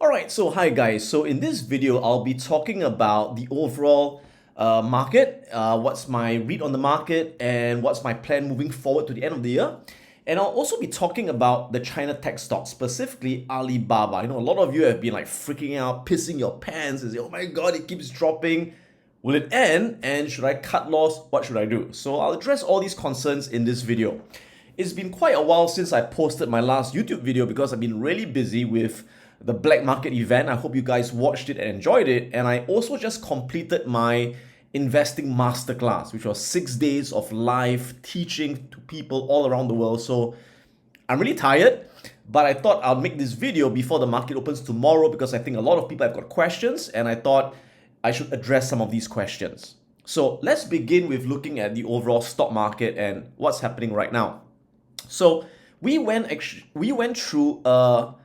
Alright, so hi guys. So in this video, I'll be talking about the overall market, what's my read on the market, and what's my plan moving forward to the end of the year. And I'll also be talking about the China tech stocks, specifically Alibaba. I know a lot of you have been like freaking out, pissing your pants, and say, oh my god, it keeps dropping. Will it end? And should I cut loss? What should I do? So I'll address all these concerns in this video. It's been quite a while since I posted my last YouTube video because I've been really busy with the black market event. I hope you guys watched it and enjoyed it. And I also just completed my investing masterclass, which was 6 days of live teaching to people all around the world. So I'm really tired, but I thought I'll make this video before the market opens tomorrow because I think a lot of people have got questions and I thought I should address some of these questions. So let's begin with looking at the overall stock market and what's happening right now. So we went through a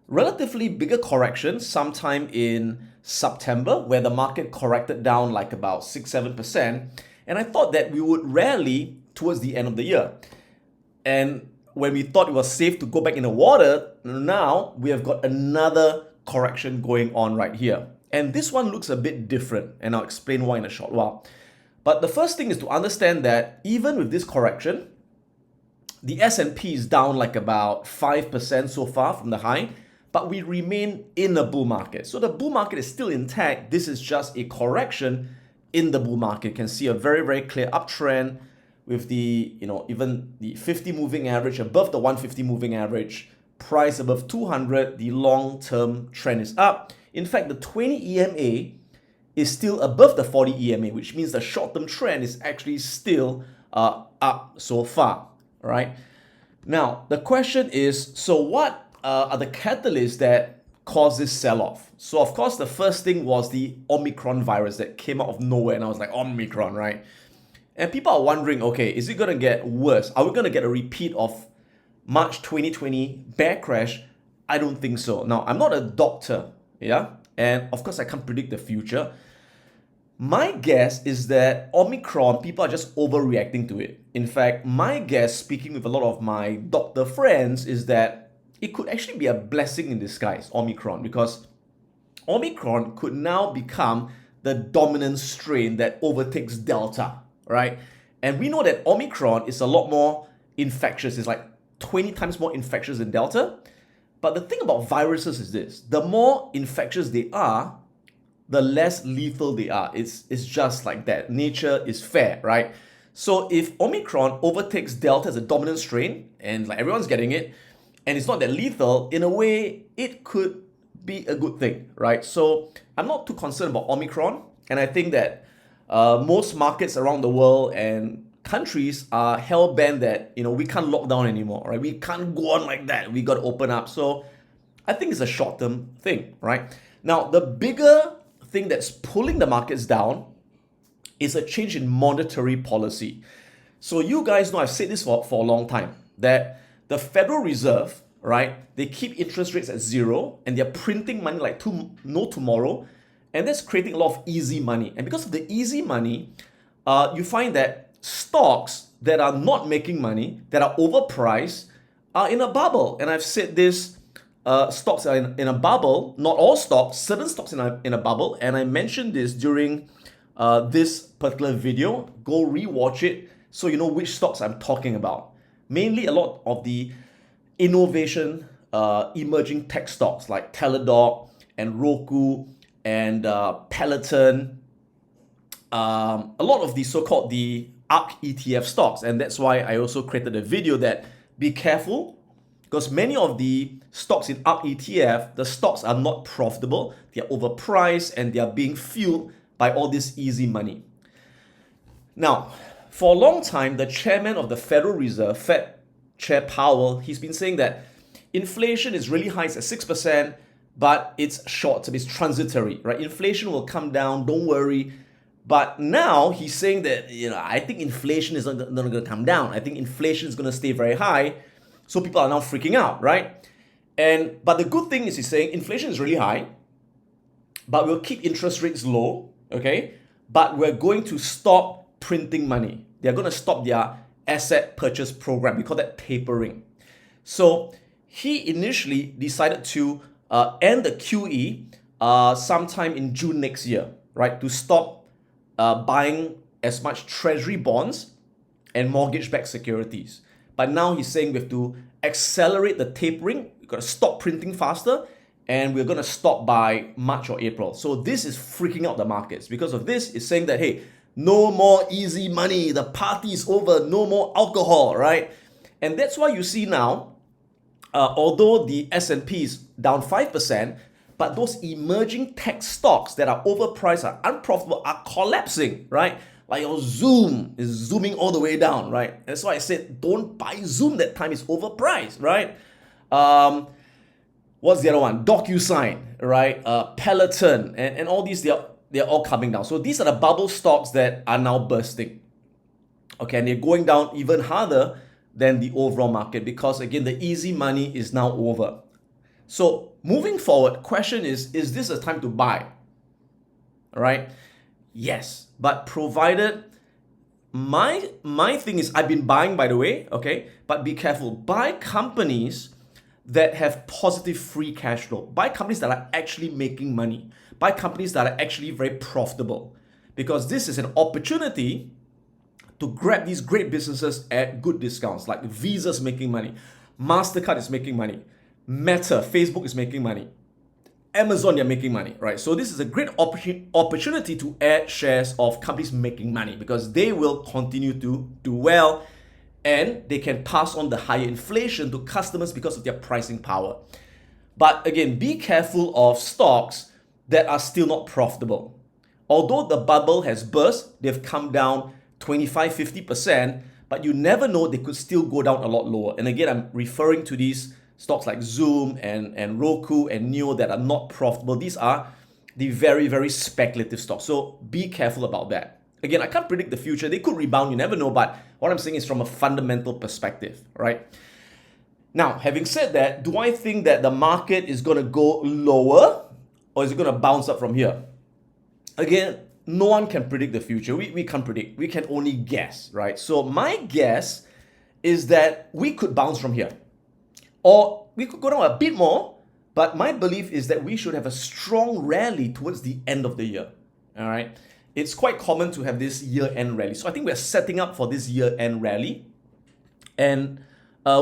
relatively bigger correction sometime in September where the market corrected down like about 6-7%, and I thought that we would rally towards the end of the year. And when we thought it was safe to go back in the water, now we have got another correction going on right here. And this one looks a bit different, and I'll explain why in a short while. But the first thing is to understand that even with this correction, the S&P is down like about 5% so far from the high, but we remain in a bull market. So the bull market is still intact. This is just a correction in the bull market. You can see a very, very clear uptrend with the, even the 50 moving average above the 150 moving average, price above 200, the long-term trend is up. In fact, the 20 EMA is still above the 40 EMA, which means the short-term trend is actually still up so far, right? Now, the question is, so what are the catalysts that cause this sell-off? So of course, the first thing was the Omicron virus that came out of nowhere, and I was like, Omicron, right? And people are wondering, okay, is it going to get worse? Are we going to get a repeat of March 2020 bear crash? I don't think so. Now, I'm not a doctor, yeah? And of course, I can't predict the future. My guess is that Omicron, people are just overreacting to it. In fact, my guess, speaking with a lot of my doctor friends, is that it could actually be a blessing in disguise, Omicron, because Omicron could now become the dominant strain that overtakes Delta, right? And we know that Omicron is a lot more infectious. It's like 20 times more infectious than Delta. But the thing about viruses is this: the more infectious they are, the less lethal they are. It's just like that. Nature is fair, right? So if Omicron overtakes Delta as a dominant strain, and like everyone's getting it, and it's not that lethal, in a way, it could be a good thing, right? So I'm not too concerned about Omicron, and I think that most markets around the world and countries are hell-bent that, we can't lock down anymore, right? We can't go on like that. We got to open up. So I think it's a short-term thing, right? Now, the bigger thing that's pulling the markets down is a change in monetary policy. So you guys know, I've said this for a long time, that the Federal Reserve, right, they keep interest rates at zero and they're printing money like no tomorrow, and that's creating a lot of easy money. And because of the easy money, you find that stocks that are not making money, that are overpriced, are in a bubble. And I've said this, stocks are in a bubble, not all stocks, certain stocks in a bubble. And I mentioned this during this particular video. Go rewatch it so you know which stocks I'm talking about. Mainly a lot of the innovation, emerging tech stocks like Teladoc and Roku and Peloton, a lot of the so-called the ARK ETF stocks. And that's why I also created a video that be careful, because many of the stocks in ARK ETF, the stocks are not profitable, they're overpriced, and they are being fueled by all this easy money. Now, for a long time, the chairman of the Federal Reserve, Fed Chair Powell, he's been saying that inflation is really high, it's at 6%, but it's short-term, it's transitory, right? Inflation will come down, don't worry. But now he's saying that, I think inflation is not going to come down. I think inflation is going to stay very high. So people are now freaking out, right? But the good thing is he's saying inflation is really high, but we'll keep interest rates low, okay? But we're going to stop printing money. They're going to stop their asset purchase program. We call that tapering. So he initially decided to and the QE sometime in June next year, right? To stop buying as much treasury bonds and mortgage-backed securities. But now he's saying we have to accelerate the tapering. We've got to stop printing faster, and we're going to stop by March or April. So this is freaking out the markets. Because of this, it's saying that, hey, no more easy money. The party's over. No more alcohol, right? And that's why you see now, although the S&P is down 5%, but those emerging tech stocks that are overpriced, are unprofitable, are collapsing, right? Like your Zoom is zooming all the way down, right? That's why I said don't buy Zoom that time, it's overpriced, right? What's the other one? DocuSign, right? Peloton, and all these, they're all coming down. So these are the bubble stocks that are now bursting. Okay, and they're going down even harder than the overall market because, again, the easy money is now over. So moving forward, question is this a time to buy? All right? Yes, but provided my thing is, I've been buying, by the way, okay? But be careful. Buy companies that have positive free cash flow. Buy companies that are actually making money. Buy companies that are actually very profitable. Because this is an opportunity to grab these great businesses at good discounts. Like Visa's making money. MasterCard is making money. Meta, Facebook is making money. Amazon, they're making money, right? So this is a great opportunity to add shares of companies making money because they will continue to do well and they can pass on the higher inflation to customers because of their pricing power. But again, be careful of stocks that are still not profitable. Although the bubble has burst, they've come down 25-50%, but you never know, they could still go down a lot lower. And again, I'm referring to these stocks like Zoom and Roku and Neo that are not profitable. These are the very, very speculative stocks. So be careful about that. Again, I can't predict the future. They could rebound, you never know, but what I'm saying is from a fundamental perspective, right? Now, having said that, do I think that the market is going to go lower or is it going to bounce up from here? Again, no one can predict the future. We can't predict. We can only guess, right? So my guess is that we could bounce from here. Or we could go down a bit more, but my belief is that we should have a strong rally towards the end of the year. All right. It's quite common to have this year-end rally. So I think we're setting up for this year-end rally. And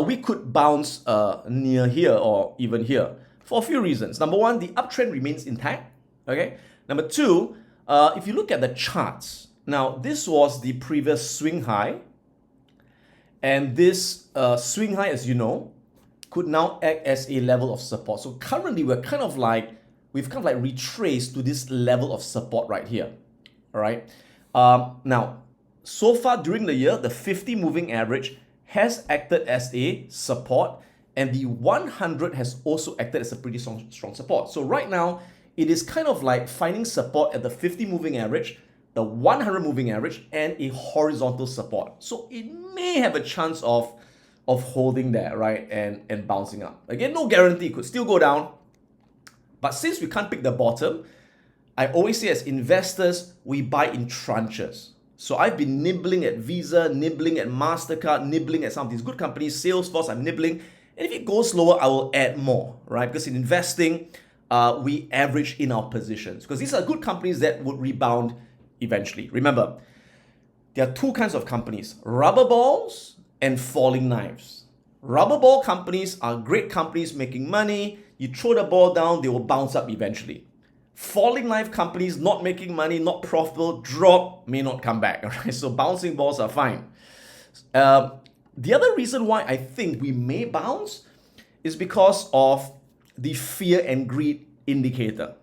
we could bounce near here or even here for a few reasons. Number one, the uptrend remains intact. Okay. Number two, if you look at the charts, now this was the previous swing high. And this swing high, as you know, could now act as a level of support. So currently we've kind of like retraced to this level of support right here. All right. Now, so far during the year, the 50 moving average has acted as a support and the 100 has also acted as a pretty strong support. So right now, it is kind of like finding support at the 50 moving average, the 100 moving average, and a horizontal support. So it may have a chance of holding there, right, and bouncing up. Again, no guarantee, it could still go down. But since we can't pick the bottom, I always say as investors, we buy in tranches. So I've been nibbling at Visa, nibbling at MasterCard, nibbling at some of these good companies, Salesforce, I'm nibbling. And if it goes lower, I will add more, right? Because in investing, we average in our positions. Because these are good companies that would rebound eventually. Remember, there are two kinds of companies, rubber balls and falling knives. Rubber ball companies are great companies making money. You throw the ball down, they will bounce up eventually. Falling knife companies not making money, not profitable, drop, may not come back. All right? So bouncing balls are fine. The other reason why I think we may bounce is because of the fear and greed indicator.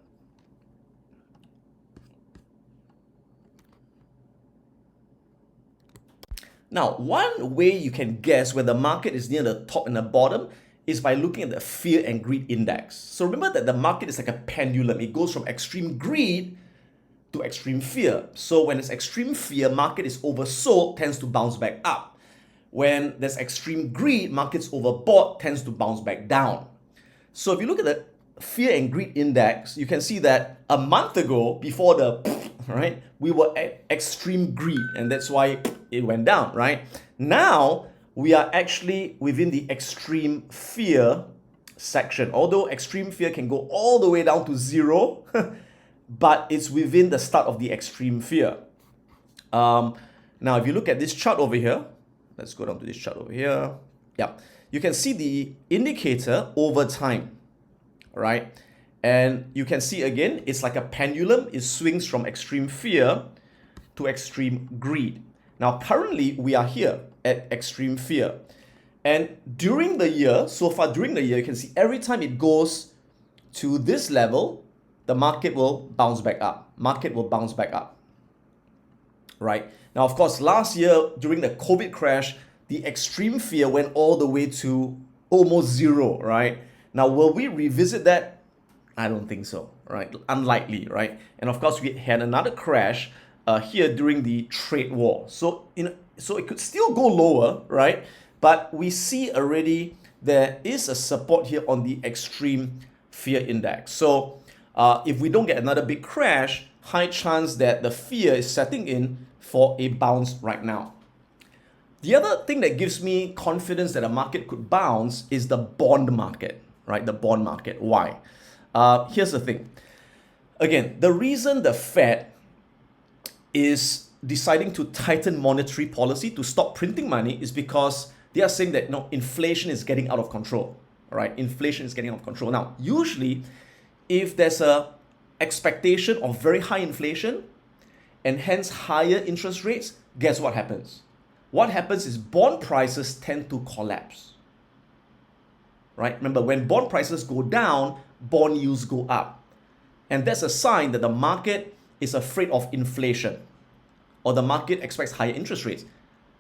Now, one way you can guess where the market is near the top and the bottom is by looking at the fear and greed index. So remember that the market is like a pendulum. It goes from extreme greed to extreme fear. So when there's extreme fear, market is oversold, tends to bounce back up. When there's extreme greed, markets overbought, tends to bounce back down. So if you look at the fear and greed index, you can see that a month ago, before the right, we were at extreme greed, and that's why it went down, right? Now we are actually within the extreme fear section. Although extreme fear can go all the way down to 0, but it's within the start of the extreme fear. Now, if you look at this chart over here, let's go down to this chart over here. Yeah, you can see the indicator over time, right? And you can see again, it's like a pendulum. It swings from extreme fear to extreme greed. Now, currently, we are here at extreme fear. And during the year, so far during the year, you can see every time it goes to this level, the market will bounce back up. Market will bounce back up, right? Now, of course, last year during the COVID crash, the extreme fear went all the way to almost 0, right? Now, will we revisit that? I don't think so, right? Unlikely, right? And of course, we had another crash here during the trade war. So, so it could still go lower, right? But we see already there is a support here on the extreme fear index. So if we don't get another big crash, high chance that the fear is setting in for a bounce right now. The other thing that gives me confidence that a market could bounce is the bond market, right? The bond market. Why? Here's the thing. Again, the reason the Fed is deciding to tighten monetary policy to stop printing money is because they are saying that inflation is getting out of control, right? Inflation is getting out of control. Now, usually, if there's a expectation of very high inflation and hence higher interest rates, guess what happens? What happens is bond prices tend to collapse, right? Remember, when bond prices go down, bond yields go up. And that's a sign that the market is afraid of inflation or the market expects higher interest rates.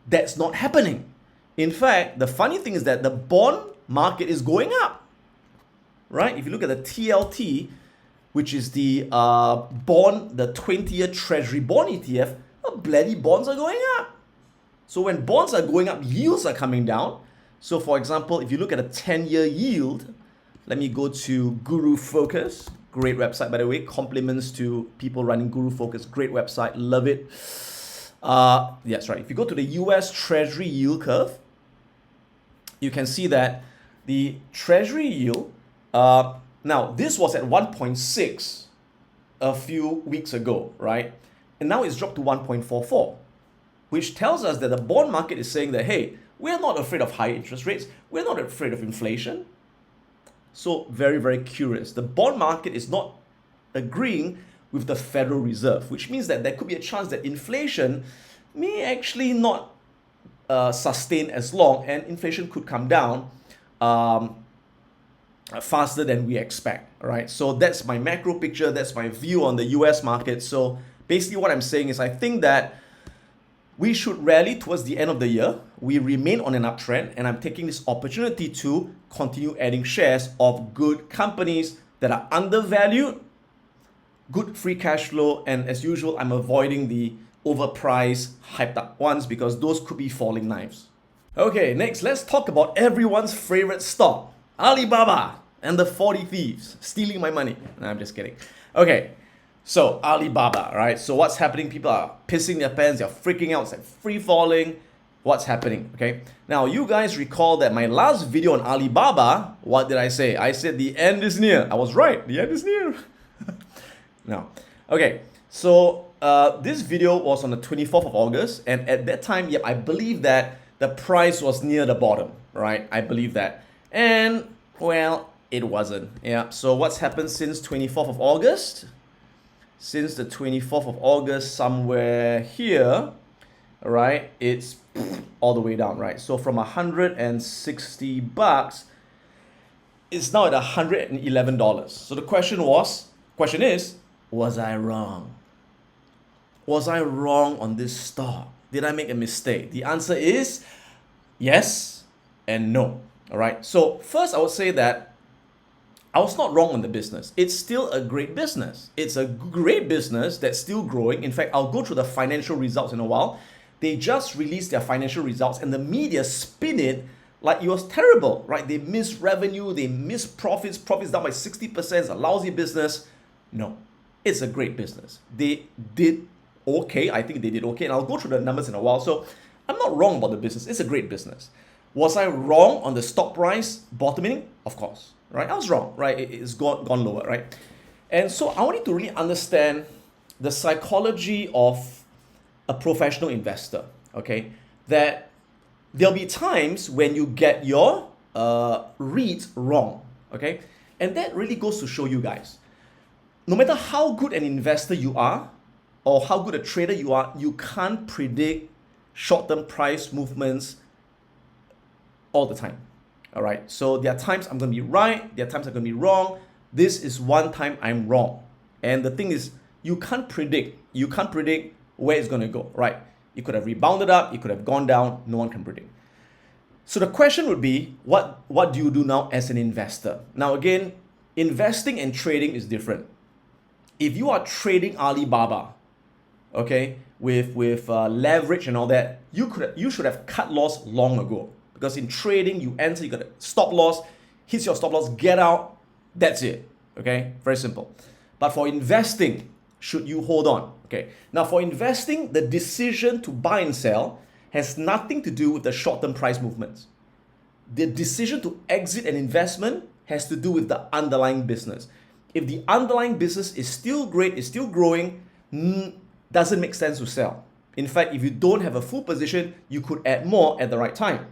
That's not happening. In fact, the funny thing is that the bond market is going up, right? If you look at the TLT, which is the bond, the 20-year Treasury bond ETF, bloody bonds are going up. So when bonds are going up, yields are coming down. So for example, if you look at a 10-year yield, let me go to Guru Focus. Great website, by the way. Compliments to people running Guru Focus. Great website. Love it. Yes, right. If you go to the US Treasury yield curve, you can see that the Treasury yield, now this was at 1.6 a few weeks ago, right? And now it's dropped to 1.44, which tells us that the bond market is saying that, hey, we're not afraid of high interest rates. We're not afraid of inflation. So very, very curious. The bond market is not agreeing with the Federal Reserve, which means that there could be a chance that inflation may actually not sustain as long, and inflation could come down faster than we expect, right? So that's my macro picture. That's my view on the US market. So basically what I'm saying is I think that we should rally towards the end of the year. We remain on an uptrend, and I'm taking this opportunity to continue adding shares of good companies that are undervalued, good free cash flow, and as usual, I'm avoiding the overpriced, hyped up ones because those could be falling knives. Okay, next, let's talk about everyone's favorite stock, Alibaba and the 40 thieves stealing my money. No, I'm just kidding. Okay, so Alibaba, right? So what's happening? People are pissing their pants, they're freaking out, it's like free falling. What's happening? Okay, now you guys recall that my last video on Alibaba, what did I say? I said the end is near. I was right, the end is near. No. Okay, so this video was on the 24th of August, and at that time, yep, I believe that the price was near the bottom, right? I believe that. And, well, it wasn't. Yeah, so what's happened since 24th of August? Since the 24th of August, somewhere here, right, it's all the way down, right? So from $160, it's now at $111. So the question is, was I wrong? Was I wrong on this stock? Did I make a mistake? The answer is yes and no. All right. So first, I would say that I was not wrong on the business. It's still a great business. It's a great business that's still growing. In fact, I'll go through the financial results in a while. They just released their financial results, and the media spin it like it was terrible, right? They missed revenue, they missed profits down by 60%. It's a lousy business. No, it's a great business. They did okay. I think they did okay, and I'll go through the numbers in a while. So I'm not wrong about the business. It's a great business. Was I wrong on the stock price bottoming? Of course. right? I was wrong, right? It's gone lower, right? And so I want you to really understand the psychology of a professional investor, okay? That there'll be times when you get your reads wrong, okay? And that really goes to show you guys, no matter how good an investor you are or how good a trader you are, you can't predict short-term price movements all the time. All right. So there are times I'm going to be right. There are times I'm going to be wrong. This is one time I'm wrong. And the thing is, you can't predict. You can't predict where it's going to go, right? It could have rebounded up. It could have gone down. No one can predict. So the question would be, what do you do now as an investor? Now, again, investing and trading is different. If you are trading Alibaba, okay, with leverage and all that, you should have cut loss long ago. Because in trading, you enter, you got a stop loss, hits your stop loss, get out, that's it. Okay, very simple. But for investing, should you hold on? Okay, now for investing, the decision to buy and sell has nothing to do with the short-term price movements. The decision to exit an investment has to do with the underlying business. If the underlying business is still great, is still growing, doesn't make sense to sell. In fact, if you don't have a full position, you could add more at the right time.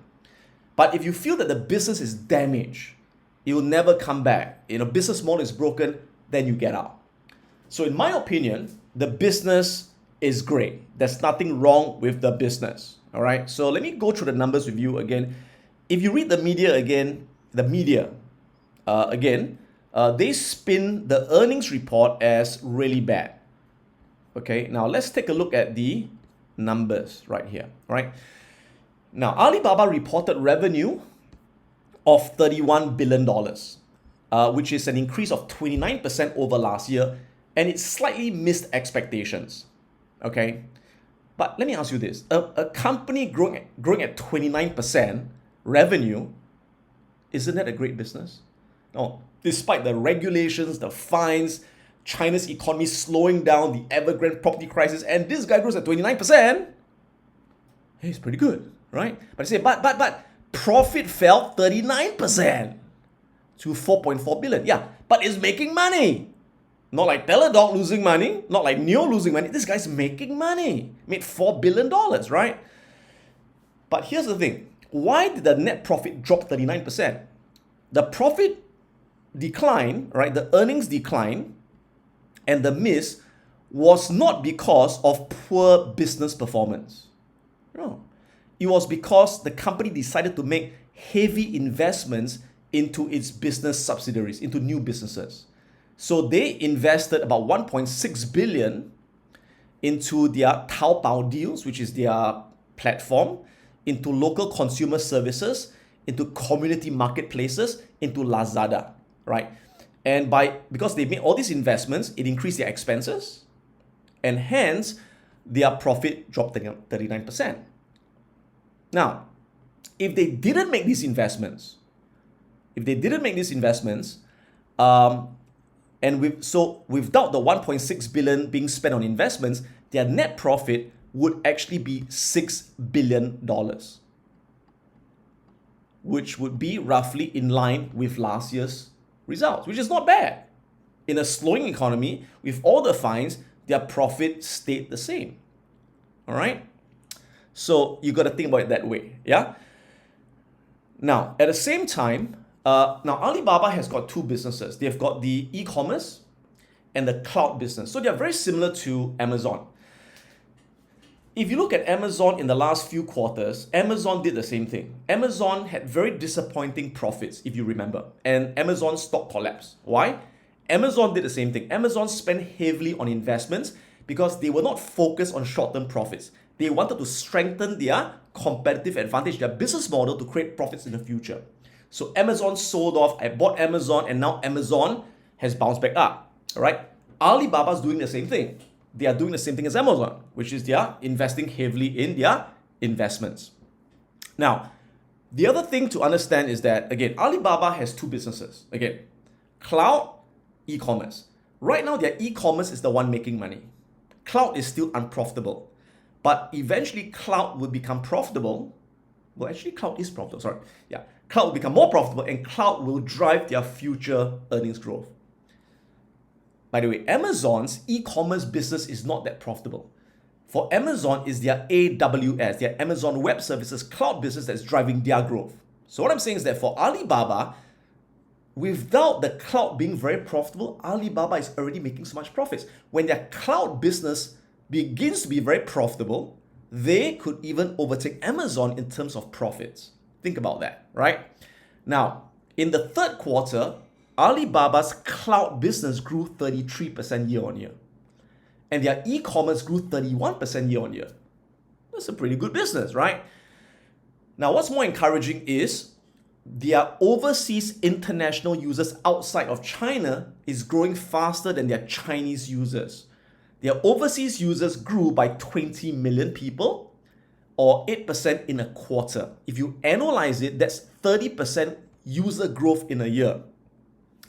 But if you feel that the business is damaged, it will never come back, business model is broken, then you get out. So in my opinion, the business is great. There's nothing wrong with the business. All right. So let me go through the numbers with you again. If you read the media again, they spin the earnings report as really bad. Okay. Now let's take a look at the numbers right here. Right. Now, Alibaba reported revenue of $31 billion, which is an increase of 29% over last year, and it slightly missed expectations. Okay, but let me ask you this: a company growing at 29% revenue, isn't that a great business? No, despite the regulations, the fines, China's economy slowing down, the Evergrande property crisis, and this guy grows at 29%. Hey, it's pretty good. Right? But I say, but profit fell 39% to 4.4 billion. Yeah, but it's making money. Not like Teladoc losing money, not like Neo losing money. This guy's making money. Made $4 billion, right? But here's the thing. Why did the net profit drop 39%? The profit decline, right? The earnings decline and the miss was not because of poor business performance. No. It was because the company decided to make heavy investments into its business subsidiaries, into new businesses. So they invested about 1.6 billion into their Taobao deals, which is their platform, into local consumer services, into community marketplaces, into Lazada, right? And because they made all these investments, it increased their expenses, and hence their profit dropped 39%. Now, if they didn't make these investments, without the 1.6 billion being spent on investments, their net profit would actually be $6 billion, which would be roughly in line with last year's results, which is not bad. In a slowing economy, with all the fines, their profit stayed the same. All right? So you got to think about it that way, yeah? Now, at the same time, Alibaba has got two businesses. They've got the e-commerce and the cloud business. So they're very similar to Amazon. If you look at Amazon in the last few quarters, Amazon did the same thing. Amazon had very disappointing profits, if you remember, and Amazon's stock collapsed. Why? Amazon did the same thing. Amazon spent heavily on investments because they were not focused on short-term profits. They wanted to strengthen their competitive advantage, their business model to create profits in the future. So Amazon sold off, I bought Amazon, and now Amazon has bounced back up. All right. Alibaba's doing the same thing. They are doing the same thing as Amazon, which is they are investing heavily in their investments. Now, the other thing to understand is that, again, Alibaba has two businesses. Again, cloud, e-commerce. Right now, their e-commerce is the one making money. Cloud is still unprofitable. But eventually, cloud will become profitable. Well, actually, cloud is profitable. Sorry. Yeah. Cloud will become more profitable, and cloud will drive their future earnings growth. By the way, Amazon's e-commerce business is not that profitable. For Amazon, is their AWS, their Amazon Web Services cloud business that's driving their growth. So what I'm saying is that for Alibaba, without the cloud being very profitable, Alibaba is already making so much profits. When their cloud business begins to be very profitable, they could even overtake Amazon in terms of profits. Think about that, right? Now, in the third quarter, Alibaba's cloud business grew 33% year on year, and their e-commerce grew 31% year on year. That's a pretty good business, right? Now, what's more encouraging is their overseas international users outside of China is growing faster than their Chinese users. Their overseas users grew by 20 million people, or 8% in a quarter. If you analyze it, that's 30% user growth in a year.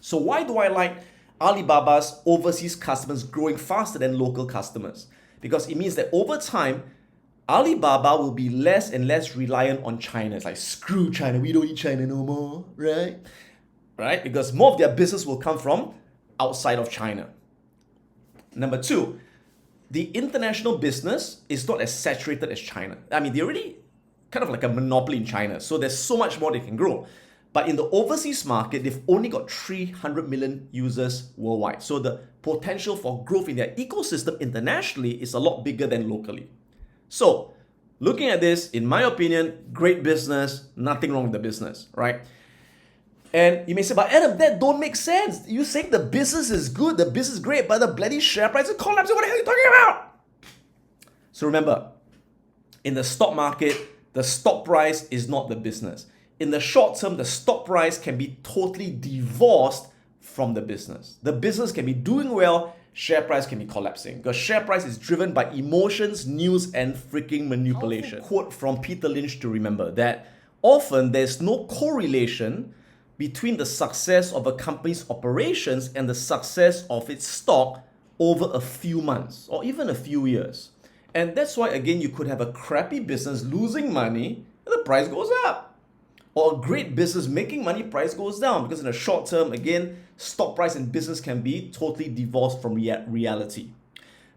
So why do I like Alibaba's overseas customers growing faster than local customers? Because it means that over time, Alibaba will be less and less reliant on China. It's like, screw China, we don't need China no more, right? Right? Because more of their business will come from outside of China. Number two, the international business is not as saturated as China. I mean, they're already kind of like a monopoly in China, so there's so much more they can grow. But in the overseas market, they've only got 300 million users worldwide. So the potential for growth in their ecosystem internationally is a lot bigger than locally. So looking at this, in my opinion, great business, nothing wrong with the business, right? And you may say, but Adam, that don't make sense. You saying the business is good, the business is great, but the bloody share price is collapsing. What the hell are you talking about? So remember, in the stock market, the stock price is not the business. In the short term, the stock price can be totally divorced from the business. The business can be doing well, share price can be collapsing, because share price is driven by emotions, news, and freaking manipulation. Quote from Peter Lynch to remember that often there's no correlation between the success of a company's operations and the success of its stock over a few months or even a few years. And that's why, again, you could have a crappy business losing money and the price goes up. Or a great business making money, price goes down, because in the short term, again, stock price and business can be totally divorced from reality.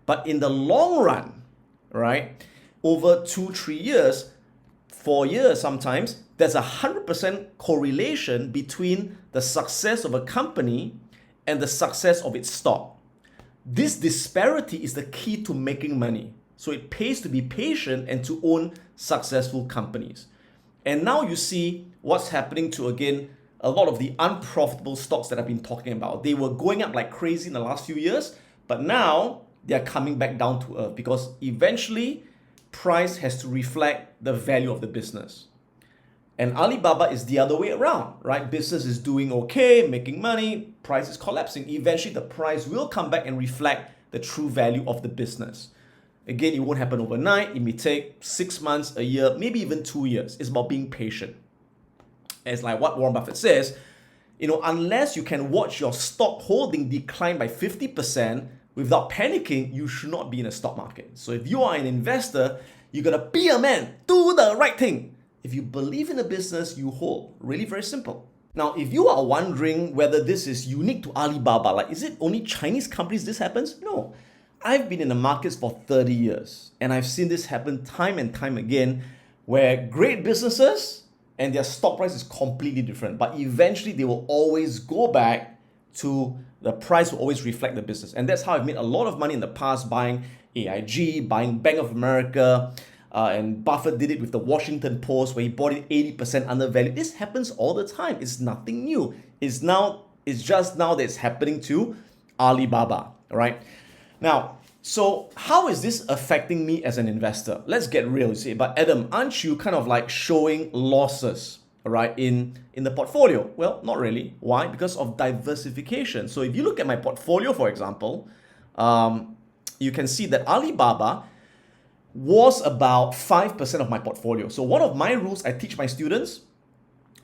But in the long run, right, over 2-3 years, 4 years sometimes, there's 100% correlation between the success of a company and the success of its stock. This disparity is the key to making money. So it pays to be patient and to own successful companies. And now you see what's happening to, again, a lot of the unprofitable stocks that I've been talking about. They were going up like crazy in the last few years, but now they're coming back down to earth because eventually price has to reflect the value of the business. And Alibaba is the other way around, right? Business is doing okay, making money, price is collapsing. Eventually the price will come back and reflect the true value of the business. Again, it won't happen overnight. It may take 6 months, a year, maybe even 2 years. It's about being patient. And it's like what Warren Buffett says, unless you can watch your stock holding decline by 50% without panicking, you should not be in a stock market. So if you are an investor, you gotta be a man, do the right thing. If you believe in a business, you hold. Really very simple. Now, if you are wondering whether this is unique to Alibaba, like is it only Chinese companies this happens? No. I've been in the markets for 30 years and I've seen this happen time and time again where great businesses and their stock price is completely different, but eventually they will always go back to the price will always reflect the business. And that's how I've made a lot of money in the past buying AIG, buying Bank of America, and Buffett did it with the Washington Post where he bought it 80% undervalued. This happens all the time. It's nothing new. It's just now that it's happening to Alibaba, right? Now, so how is this affecting me as an investor? Let's get real, you see. But Adam, aren't you kind of like showing losses, right, in the portfolio? Well, not really. Why? Because of diversification. So if you look at my portfolio, for example, you can see that Alibaba was about 5% of my portfolio. So one of my rules I teach my students,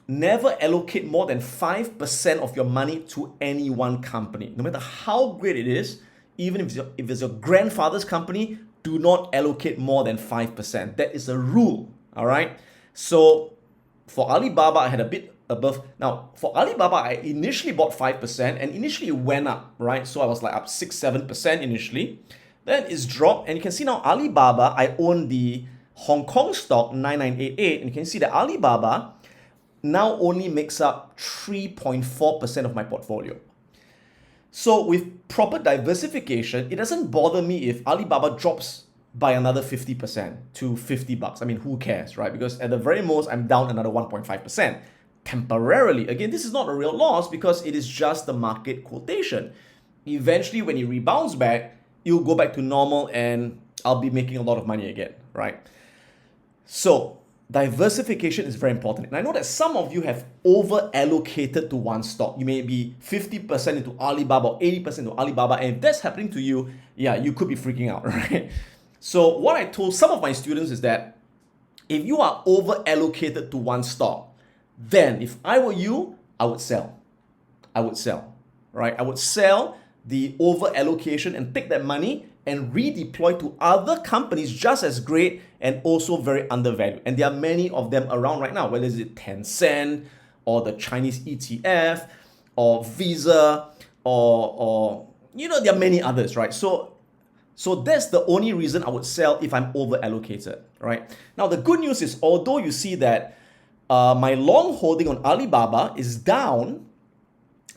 never allocate more than 5% of your money to any one company. No matter how great it is, even if it's your grandfather's company, do not allocate more than 5%. That is a rule, all right? So For Alibaba, I had a bit above. Now, for Alibaba, I initially bought 5% and initially it went up, right? So I was like up 6-7% initially. Then it's dropped, and you can see now Alibaba, I own the Hong Kong stock 9988, and you can see that Alibaba now only makes up 3.4% of my portfolio. So with proper diversification, it doesn't bother me if Alibaba drops by another 50% to $50. I mean, who cares, right? Because at the very most, I'm down another 1.5% temporarily. Again, this is not a real loss because it is just the market quotation. Eventually, when it rebounds back, it'll go back to normal and I'll be making a lot of money again, right? So diversification is very important. And I know that some of you have over allocated to one stock. You may be 50% into Alibaba or 80% into Alibaba. And if that's happening to you, yeah, you could be freaking out, right? So what I told some of my students is that if you are over allocated to one stock, then if I were you, I would sell. I would sell, right? I would sell the over allocation and take that money and redeploy to other companies just as great and also very undervalued. And there are many of them around right now, whether it's Tencent or the Chinese ETF or Visa or there are many others, right? So that's the only reason I would sell if I'm over allocated, right? Now, the good news is, although you see that my long holding on Alibaba is down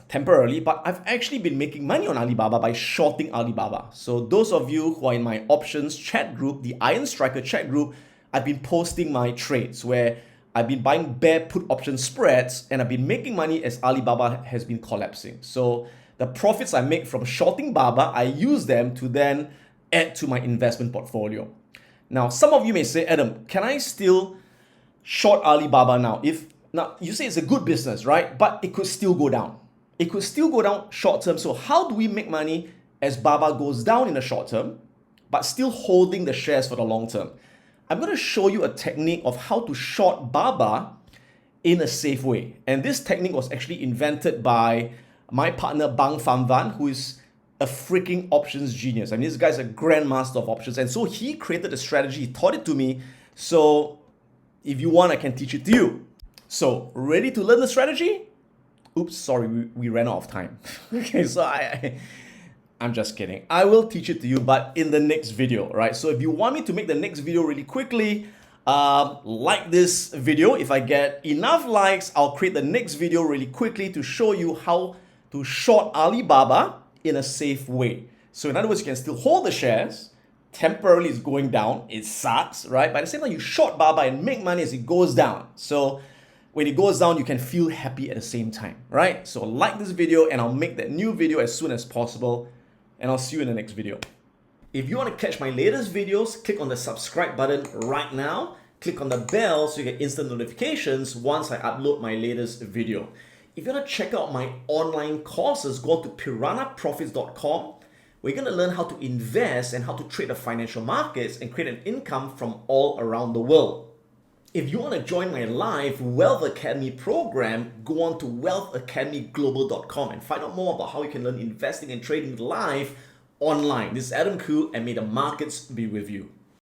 temporarily, but I've actually been making money on Alibaba by shorting Alibaba. So those of you who are in my options chat group, the Iron Striker chat group, I've been posting my trades where I've been buying bear put option spreads and I've been making money as Alibaba has been collapsing. So the profits I make from shorting Baba, I use them to then add to my investment portfolio. Now, some of you may say, Adam, can I still short Alibaba now? Now you say it's a good business, right? But it could still go down. It could still go down short term. So how do we make money as Baba goes down in the short term, but still holding the shares for the long term? I'm going to show you a technique of how to short Baba in a safe way. And this technique was actually invented by my partner Bang Pham Van, who is a freaking options genius. I mean, this guy's a grandmaster of options. And so he created a strategy, he taught it to me. So if you want, I can teach it to you. So ready to learn the strategy? Oops, sorry, we ran out of time. Okay, so I'm just kidding. I will teach it to you, but in the next video, right? So if you want me to make the next video really quickly, like this video. If I get enough likes, I'll create the next video really quickly to show you how to short Alibaba in a safe way. So in other words, you can still hold the shares. Temporarily it's going down. It sucks, right? But at the same time, you short Baba and make money as it goes down. So when it goes down, you can feel happy at the same time, right? So like this video and I'll make that new video as soon as possible. And I'll see you in the next video. If you want to catch my latest videos, click on the subscribe button right now. Click on the bell so you get instant notifications once I upload my latest video. If you want to check out my online courses, go to piranhaprofits.com. We're going to learn how to invest and how to trade the financial markets and create an income from all around the world. If you want to join my live Wealth Academy program, go on to wealthacademyglobal.com and find out more about how you can learn investing and trading live online. This is Adam Khoo, and may the markets be with you.